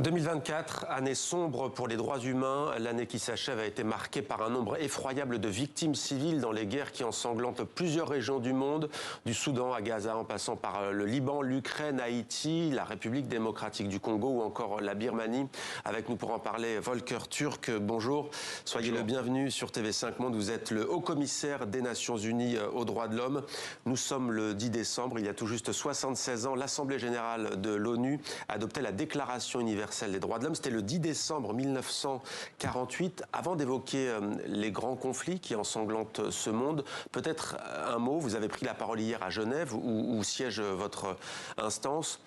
2024, année sombre pour les droits humains. L'année qui s'achève a été marquée par un nombre effroyable de victimes civiles dans les guerres qui ensanglantent plusieurs régions du monde, du Soudan à Gaza en passant par le Liban, l'Ukraine, Haïti, la République démocratique du Congo ou encore la Birmanie. Avec nous pour en parler, Volker Turk, bonjour. Soyez le bienvenu sur TV5 Monde. Vous êtes le haut-commissaire des Nations Unies aux droits de l'homme. Nous sommes le 10 décembre, il y a tout juste 76 ans, l'Assemblée générale de l'ONU adoptait la Déclaration universelle des droits de l'homme. C'était le 10 décembre 1948. Avant d'évoquer les grands conflits qui ensanglantent ce monde, peut-être un mot, vous avez pris la parole hier à Genève où siège votre instance.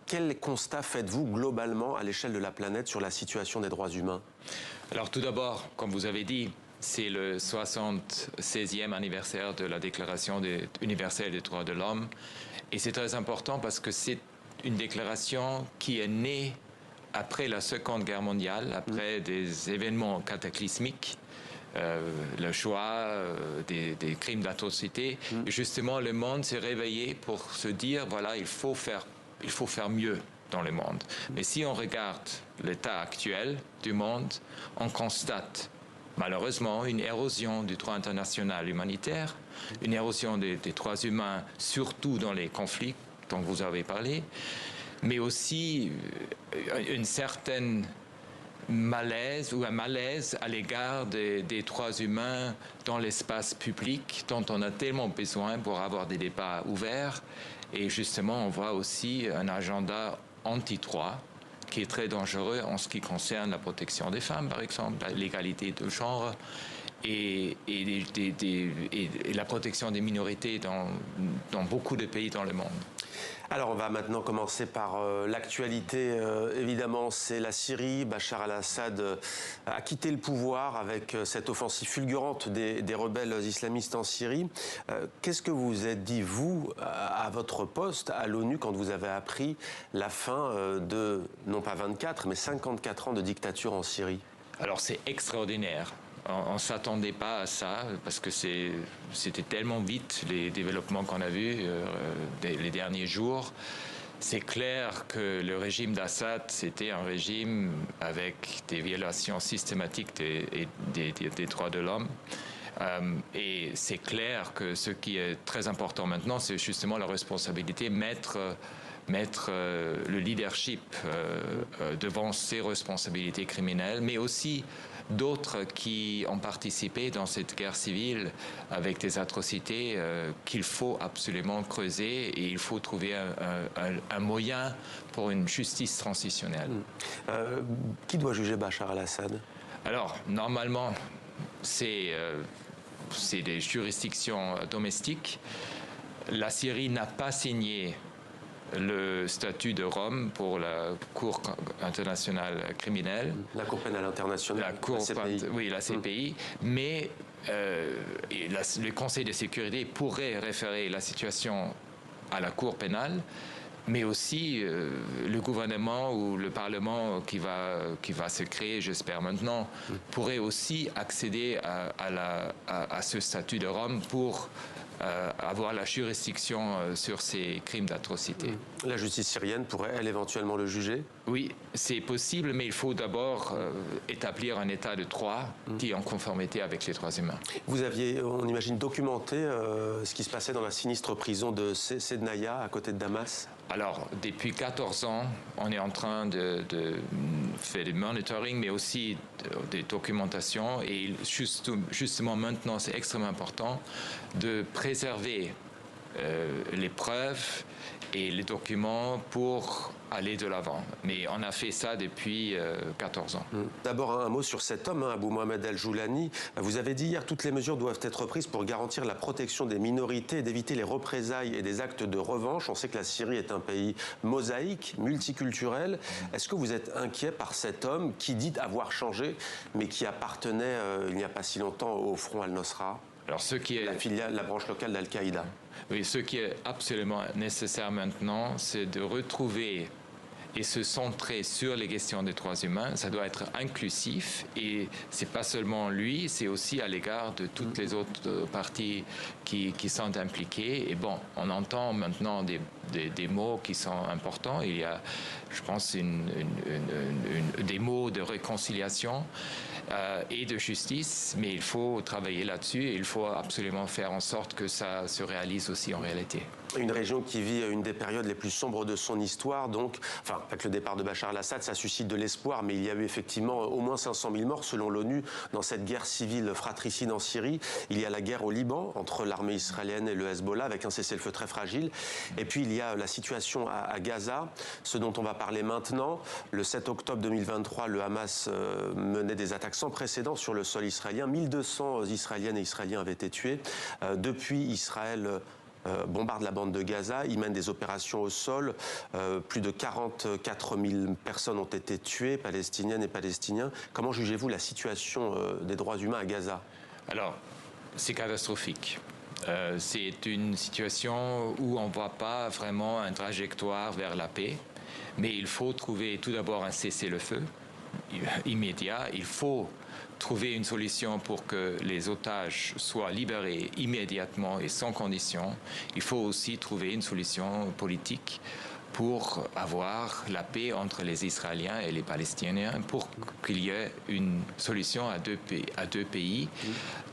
Quel constat faites-vous globalement à l'échelle de la planète sur la situation des droits humains? Alors tout d'abord, comme vous avez dit, c'est le 76e anniversaire de la Déclaration universelle des droits de l'homme. Et c'est très important parce que c'est une déclaration qui est née après la Seconde Guerre mondiale, après des événements cataclysmiques, le choix, des crimes d'atrocité. Justement, le monde s'est réveillé pour se dire, voilà, il faut faire mieux dans le monde. Mais si on regarde l'état actuel du monde, on constate malheureusement une érosion du droit international humanitaire, une érosion des droits humains, surtout dans les conflits dont vous avez parlé, mais aussi une certaine malaise ou un malaise à l'égard des droits humains dans l'espace public dont on a tellement besoin pour avoir des débats ouverts. Et justement, on voit aussi un agenda anti-droit qui est très dangereux en ce qui concerne la protection des femmes, par exemple, l'égalité de genre et la protection des minorités dans beaucoup de pays dans le monde. Alors on va maintenant commencer par l'actualité. Évidemment, c'est la Syrie. Bachar al-Assad a quitté le pouvoir avec cette offensive fulgurante des rebelles islamistes en Syrie. Qu'est-ce que vous vous êtes dit, vous, à votre poste à l'ONU, quand vous avez appris la fin de, non pas 24, mais 54 ans de dictature en Syrie? Alors c'est extraordinaire. On ne s'attendait pas à ça parce que c'était tellement vite les développements qu'on a vus les derniers jours. C'est clair que le régime d'Assad, c'était un régime avec des violations systématiques des droits de l'homme. Et c'est clair que ce qui est très important maintenant, c'est justement la responsabilité, mettre le leadership devant ses responsabilités criminelles, mais aussi d'autres qui ont participé dans cette guerre civile avec des atrocités qu'il faut absolument creuser et il faut trouver un moyen pour une justice transitionnelle. Qui doit juger Bachar al-Assad? Alors, normalement, c'est des juridictions domestiques. La Syrie n'a pas signé le statut de Rome pour la Cour internationale criminelle. La Cour pénale internationale, la Cour, la CPI. Oui, la CPI. Mais le Conseil de sécurité pourrait référer la situation à la Cour pénale, mais aussi le gouvernement ou le Parlement qui va se créer, j'espère maintenant, pourrait aussi accéder à ce statut de Rome pour avoir la juridiction sur ces crimes d'atrocité. La justice syrienne pourrait, elle, éventuellement le juger? Oui, c'est possible, mais il faut d'abord établir un état de droit qui est en conformité avec les droits humains. Vous aviez, on imagine, documenté ce qui se passait dans la sinistre prison de Sednaya, à côté de Damas? Alors, depuis 14 ans, on est en train de faire du monitoring, mais aussi des documentations. Et justement, maintenant, c'est extrêmement important de préserver les preuves et les documents pour aller de l'avant. Mais on a fait ça depuis 14 ans. D'abord, un mot sur cet homme, Abou Mohamed El-Joulani. Vous avez dit hier, toutes les mesures doivent être prises pour garantir la protection des minorités et d'éviter les représailles et des actes de revanche. On sait que la Syrie est un pays mosaïque, multiculturel. Est-ce que vous êtes inquiet par cet homme qui dit avoir changé, mais qui appartenait, il n'y a pas si longtemps, au Front al-Nosra? Alors, la branche locale d'Al-Qaïda. Oui, ce qui est absolument nécessaire maintenant, c'est de retrouver et se centrer sur les questions des droits humains. Ça doit être inclusif et c'est pas seulement lui, c'est aussi à l'égard de toutes les autres parties qui sont impliquées. Et bon, on entend maintenant des des mots qui sont importants. Il y a, je pense, des mots de réconciliation et de justice, mais il faut travailler là-dessus et il faut absolument faire en sorte que ça se réalise aussi en réalité. Une région qui vit une des périodes les plus sombres de son histoire, donc, enfin, avec le départ de Bachar el-Assad, ça suscite de l'espoir, mais il y a eu effectivement au moins 500 000 morts selon l'ONU dans cette guerre civile fratricide en Syrie. Il y a la guerre au Liban entre l'armée israélienne et le Hezbollah avec un cessez-le-feu très fragile. Et puis il y a la situation à Gaza, ce dont on va parler maintenant. Le 7 octobre 2023, le Hamas menait des attaques sans précédent sur le sol israélien. 1200 Israéliennes et Israéliens avaient été tués. Depuis, Israël bombarde la bande de Gaza, il mène des opérations au sol. Plus de 44 000 personnes ont été tuées, palestiniennes et palestiniens. Comment jugez-vous la situation des droits humains à Gaza? Alors, c'est catastrophique. C'est une situation où on ne voit pas vraiment une trajectoire vers la paix, mais il faut trouver tout d'abord un cessez-le-feu immédiat. Il faut trouver une solution pour que les otages soient libérés immédiatement et sans condition. Il faut aussi trouver une solution politique pour avoir la paix entre les Israéliens et les Palestiniens, pour qu'il y ait une solution à deux pays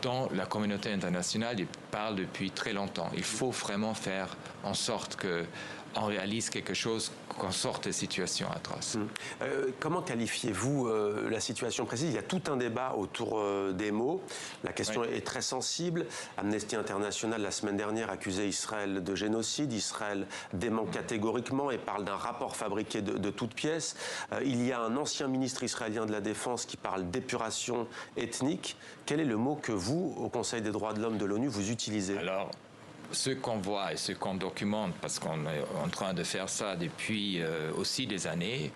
dont la communauté internationale parle depuis très longtemps. Il faut vraiment faire en sorte qu'on réalise quelque chose, qu'on sorte des situations atroces. Comment qualifiez-vous la situation précise? Il y a tout un débat autour des mots. La question est très sensible. Amnesty International, la semaine dernière, accusait Israël de génocide. Israël dément catégoriquement et parle d'un rapport fabriqué de toutes pièces. Il y a un ancien ministre israélien de la Défense qui parle d'épuration ethnique. Quel est le mot que vous, au Conseil des droits de l'homme de l'ONU, vous utilisez? Alors, ce qu'on voit et ce qu'on documente, parce qu'on est en train de faire ça depuis aussi des années,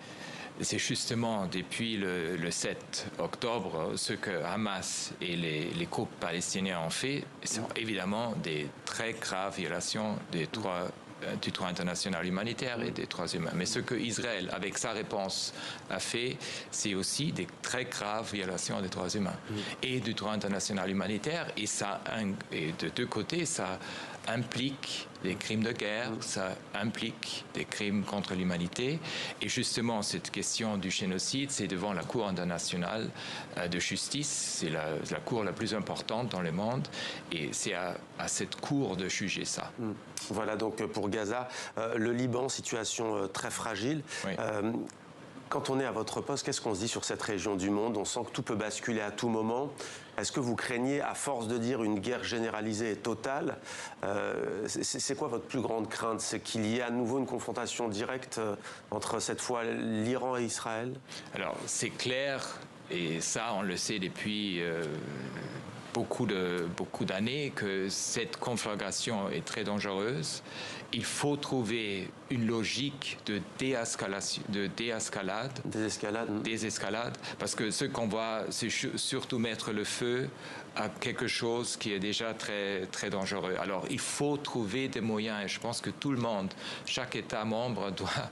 c'est justement depuis le 7 octobre, ce que Hamas et les groupes palestiniens ont fait, sont évidemment des très graves violations du droit international humanitaire et des droits humains. Mais ce que Israël, avec sa réponse, a fait, c'est aussi des très graves violations des droits humains et du droit international humanitaire. Et de deux côtés, ça implique des crimes de guerre, ça implique des crimes contre l'humanité. Et justement, cette question du génocide, c'est devant la Cour internationale de justice. C'est la cour la plus importante dans le monde. Et c'est à cette cour de juger ça. Voilà donc pour Gaza. Le Liban, situation très fragile. Oui. Quand on est à votre poste, qu'est-ce qu'on se dit sur cette région du monde? On sent que tout peut basculer à tout moment. Est-ce que vous craignez, à force de dire une guerre généralisée et totale, c'est quoi votre plus grande crainte? C'est qu'il y ait à nouveau une confrontation directe entre, cette fois, l'Iran et Israël? Alors, c'est clair, et ça, on le sait depuis beaucoup d'années, que cette conflagration est très dangereuse. Il faut trouver une logique de désescalade, parce que ce qu'on voit, c'est surtout mettre le feu à quelque chose qui est déjà très, très dangereux. Alors, il faut trouver des moyens, et je pense que tout le monde, chaque État membre doit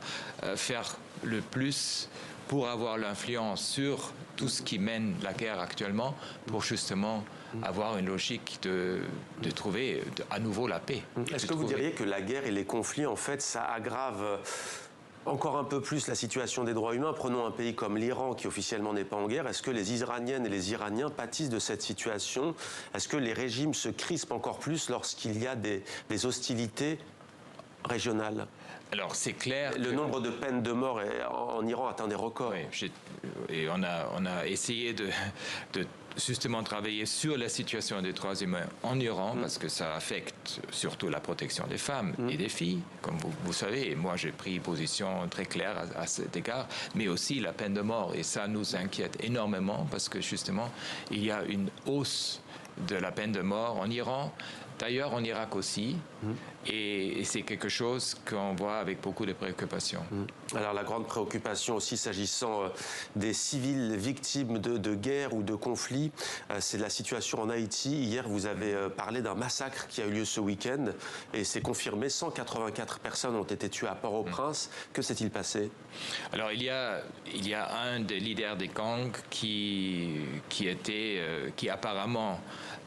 faire le plus pour avoir l'influence sur tout ce qui mène la guerre actuellement, pour justement avoir une logique de trouver à nouveau la paix. Est-ce que vous diriez que la guerre et les conflits, en fait, ça aggrave encore un peu plus la situation des droits humains? Prenons un pays comme l'Iran, qui officiellement n'est pas en guerre. Est-ce que les Iraniennes et les Iraniens pâtissent de cette situation? Est-ce que les régimes se crispent encore plus lorsqu'il y a des hostilités régionales? Alors, c'est clair. Le nombre de peines de mort en Iran atteint des records. Oui, et on a essayé de justement travailler sur la situation des droits humains en Iran, parce que ça affecte surtout la protection des femmes et des filles, comme vous savez. Et moi, j'ai pris position très claire à cet égard, mais aussi la peine de mort. Et ça nous inquiète énormément, parce que justement, il y a une hausse de la peine de mort en Iran, d'ailleurs en Irak aussi, et c'est quelque chose qu'on voit avec beaucoup de préoccupations. Alors la grande préoccupation aussi s'agissant des civils victimes de guerre ou de conflits, c'est la situation en Haïti. Hier, vous avez parlé d'un massacre qui a eu lieu ce week-end, et c'est confirmé, 184 personnes ont été tuées à Port-au-Prince. Que s'est-il passé? Alors il y a un des leaders des gangs qui apparemment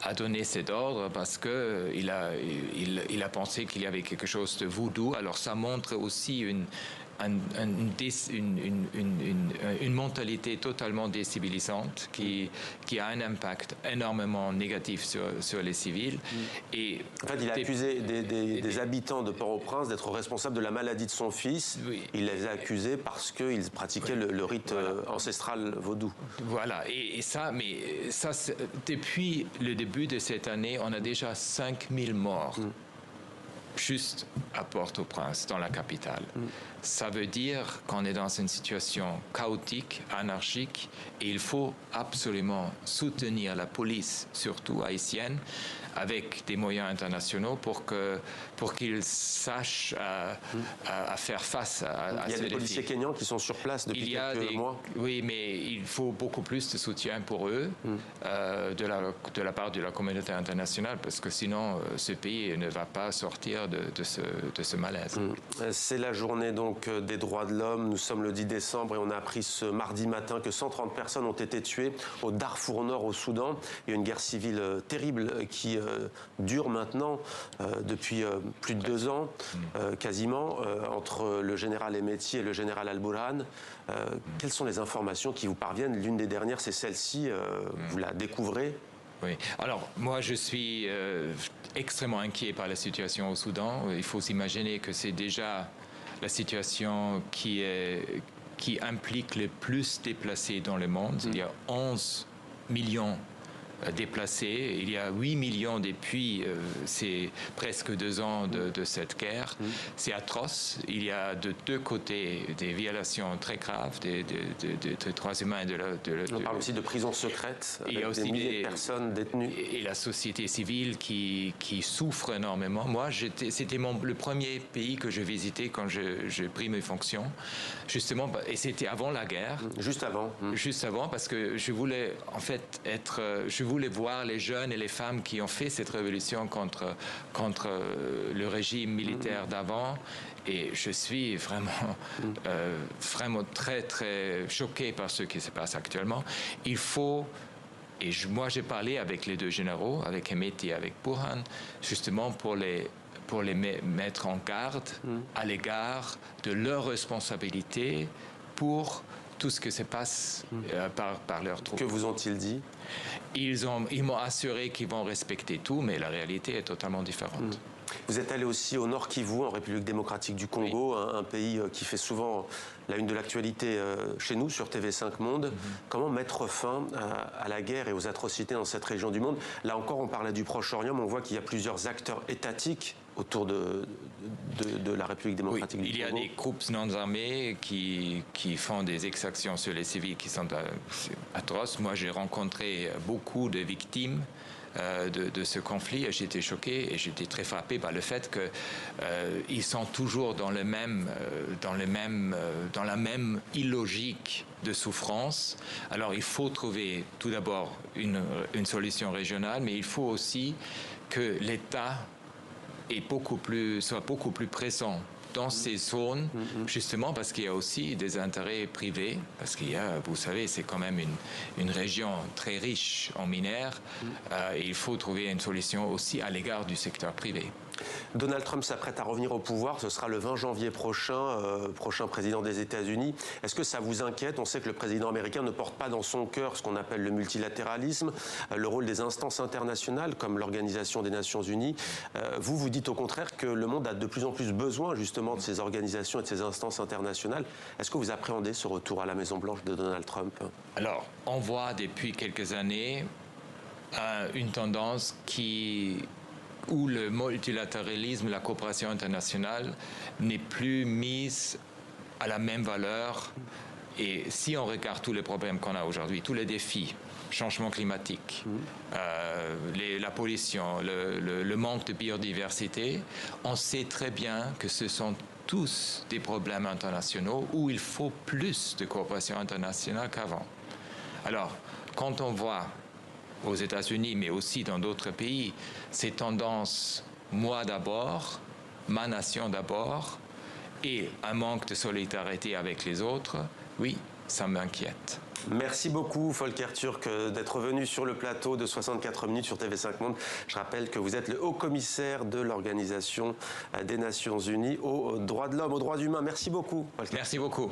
a donné cet ordre parce qu'il a pensé qu'il y avait quelque chose de voodoo. Alors ça montre aussi une mentalité totalement déstabilisante qui a un impact énormément négatif sur les civils. Et en fait, il a accusé des habitants de Port-au-Prince d'être responsables de la maladie de son fils. Oui. Il les a accusés parce qu'ils pratiquaient le rite ancestral vaudou. Voilà, et ça, depuis le début de cette année, on a déjà 5000 morts. Juste à Port-au-Prince, dans la capitale. Ça veut dire qu'on est dans une situation chaotique, anarchique, et il faut absolument soutenir la police, surtout haïtienne, avec des moyens internationaux pour qu'ils sachent à faire face à Il y a des policiers kenyans qui sont sur place depuis quelques mois. Oui, mais il faut beaucoup plus de soutien pour eux de la part de la communauté internationale, parce que sinon, ce pays ne va pas sortir de ce malaise. C'est la journée donc des droits de l'homme. Nous sommes le 10 décembre et on a appris ce mardi matin que 130 personnes ont été tuées au Darfour Nord au Soudan. Il y a une guerre civile terrible qui dure maintenant depuis plus de 2 ans, quasiment, entre le général Hemeti et le général Al-Burhan. Quelles sont les informations qui vous parviennent? L'une des dernières, c'est celle-ci. Vous la découvrez? Oui. Alors, moi, je suis extrêmement inquiet par la situation au Soudan. Il faut s'imaginer que c'est déjà la situation qui implique les plus déplacés dans le monde. Il y a 11 millions déplacés. Il y a 8 millions depuis ces presque 2 ans de cette guerre. C'est atroce. Il y a de deux côtés des violations très graves des droits humains. On parle aussi de prisons secrètes avec des milliers de personnes détenues. Et la société civile qui souffre énormément. Moi, c'était le premier pays que je visitais quand j'ai pris mes fonctions, justement, et c'était avant la guerre. Juste avant. Juste avant, parce que je voulais en fait je voulais voir les jeunes et les femmes qui ont fait cette révolution contre le régime militaire d'avant. Et je suis vraiment très, très choqué par ce qui se passe actuellement. Il faut... Et moi, j'ai parlé avec les deux généraux, avec Hemeti et avec Burhan, justement pour les mettre en garde à l'égard de leurs responsabilités pour tout ce qui se passe par leurs troupes. Que vous ont-ils dit? Ils m'ont assuré qu'ils vont respecter tout, mais la réalité est totalement différente. Vous êtes allé aussi au Nord Kivu, en République démocratique du Congo, un pays qui fait souvent la une de l'actualité chez nous, sur TV5 Monde. Comment mettre fin à la guerre et aux atrocités dans cette région du monde? Là encore, on parlait du Proche-Orient, mais on voit qu'il y a plusieurs acteurs étatiques autour de la République démocratique du Congo. Il y a des groupes non armés qui font des exactions sur les civils qui sont atroces. Moi, j'ai rencontré beaucoup de victimes de ce conflit et j'étais choqué et j'étais très frappé par le fait qu'ils sont toujours dans la même illogique de souffrance. Alors il faut trouver tout d'abord une solution régionale, mais il faut aussi que l'État soit beaucoup plus présent dans ces zones, justement parce qu'il y a aussi des intérêts privés, parce qu'il y a, vous savez, c'est quand même une région très riche en minéraux, et il faut trouver une solution aussi à l'égard du secteur privé. Donald Trump s'apprête à revenir au pouvoir, ce sera le 20 janvier prochain, prochain président des États-Unis. Est-ce que ça vous inquiète? On sait que le président américain ne porte pas dans son cœur ce qu'on appelle le multilatéralisme, le rôle des instances internationales comme l'Organisation des Nations Unies. Vous dites au contraire que le monde a de plus en plus besoin justement de ces organisations et de ces instances internationales. Est-ce que vous appréhendez ce retour à la Maison-Blanche de Donald Trump? Alors, on voit depuis quelques années une tendance où le multilatéralisme, la coopération internationale n'est plus mise à la même valeur. Et si on regarde tous les problèmes qu'on a aujourd'hui, tous les défis, changement climatique, la pollution, le manque de biodiversité, on sait très bien que ce sont tous des problèmes internationaux où il faut plus de coopération internationale qu'avant. Alors, quand on voit aux États-Unis, mais aussi dans d'autres pays, ces tendances, moi d'abord, ma nation d'abord, et un manque de solidarité avec les autres, oui, ça m'inquiète. Merci beaucoup, Volker Türk, d'être venu sur le plateau de 64 minutes sur TV5 Monde. Je rappelle que vous êtes le haut-commissaire de l'Organisation des Nations Unies aux droits de l'homme, aux droits humains. Merci beaucoup, Volker. Merci beaucoup.